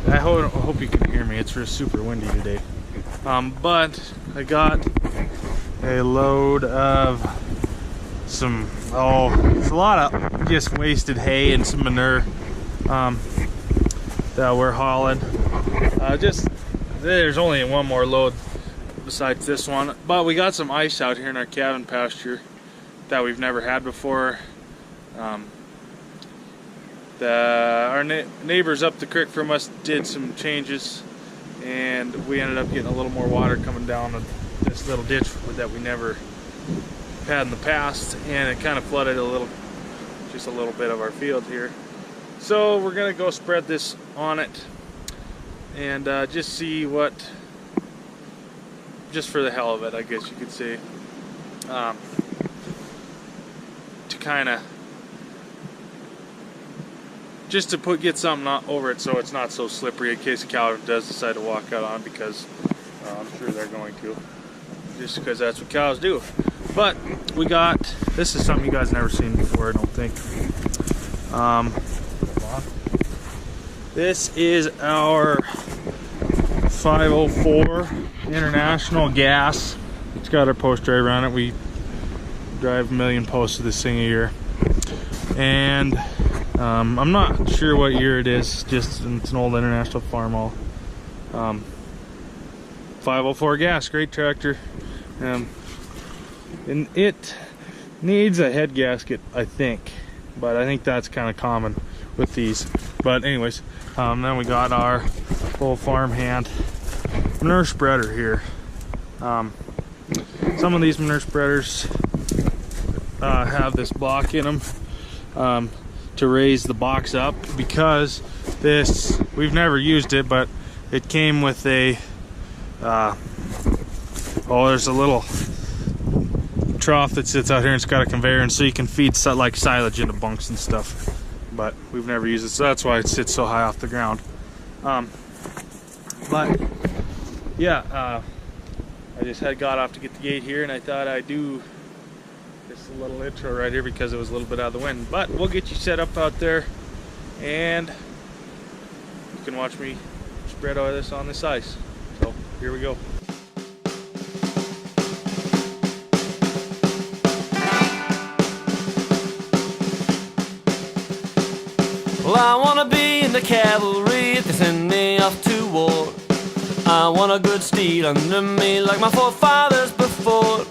I hope you can hear me. It's super windy today. But I got a load of some, it's a lot of just wasted hay and some manure that we're hauling. There's only one more load besides this one, but we got some ice out here in our cabin pasture that we've never had before. Our neighbors up the creek from us did some changes, and we ended up getting a little more water coming down this little ditch that we never had in the past, and it kind of flooded just a little bit of our field here. So we're gonna go spread this on it and just see what, just for the hell of it, I guess you could say, to kind of just to get something over it so it's not so slippery in case a cow does decide to walk out on, because I'm sure they're going to, just because that's what cows do. But we got, this is something you guys never seen before, I don't think. This is our 504 International gas. It's got our post driver on it. We drive 1 million posts of this thing a year. And I'm not sure what year it is, just it's an old International Farmall. 504 gas, great tractor. And it needs a head gasket, I think, but I think that's kind of common with these. But anyways, then we got our full farmhand manure spreader here. Some of these manure spreaders have this block in them to raise the box up, because this, we've never used it, but it came with a there's a little trough that sits out here, and it's got a conveyor, and so you can feed like silage into bunks and stuff, but we've never used it, so that's why it sits so high off the ground. But yeah, I just got off to get the gate here, and I thought I'd do this little intro right here because it was a little bit out of the wind. But we'll get you set up out there, and you can watch me spread all this on this ice. So here we go. Well, I wanna be in the cavalry if they send me off to war. I want a good steed under me like my forefathers before.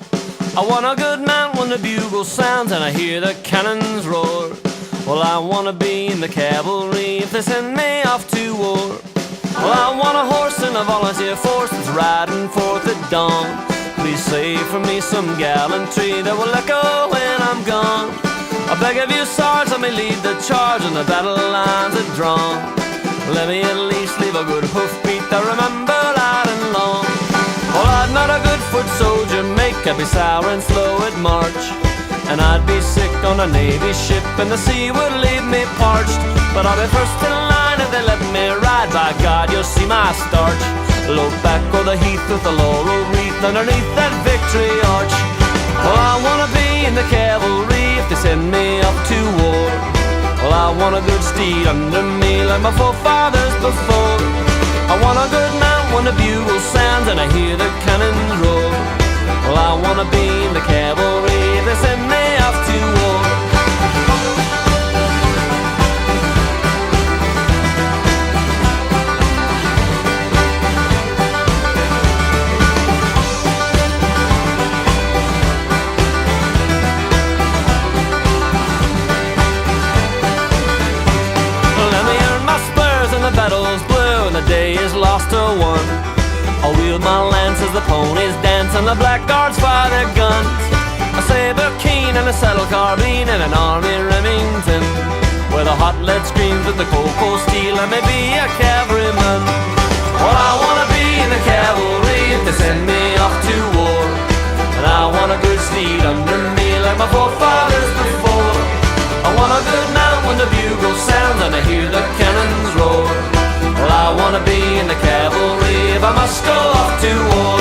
I want a good mount when the bugle sounds and I hear the cannons roar. Well, I wanna be in the cavalry if they send me off to war. Well, I want a horse and a volunteer force that's riding forth at dawn. Please save for me some gallantry that will echo when I'm gone. I beg of you, Sarge, let me lead the charge and the battle lines are drawn. Let me at least leave a good hoofbeat that remember loud and long. Well, I'd not a good foot soldier make, I'd be sour and slow at march. And I'd be sick on a Navy ship and the sea would leave me parched. But I'll be first in line if they let me ride, by God, you'll see my starch. Low back o'er the heath with the laurel wreath underneath that victory arch. Well, I wanna be in the cavalry if they send me off to war. Well, I want a good steed under me like my forefathers before. I want a good mount when the bugle sounds and I hear the cannons roar. Well, I wanna be in the cavalry if they send me off to war. The battle's blue and the day is lost or won. I'll wield my lance as the ponies dance and the blackguards fire their guns. A saber keen and a saddle carbine and an army Remington, where the hot lead screams with the cold steel. I may be a cavalryman. Well, I wanna be in the cavalry if they send me off to war. And I want a good steed under me like my forefathers before. I want a good mount when the bugle sounds and I hear the cannons roar. Well, I wanna be in the cavalry if I must go off to war.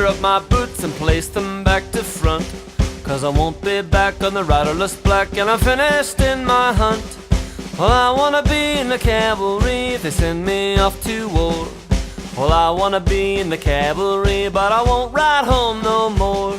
up my boots and place them back to front, 'cause I won't be back on the riderless black, and I'm finished in my hunt. Well, I wanna be in the cavalry if they send me off to war. Well, I wanna be in the cavalry, but I won't ride home no more.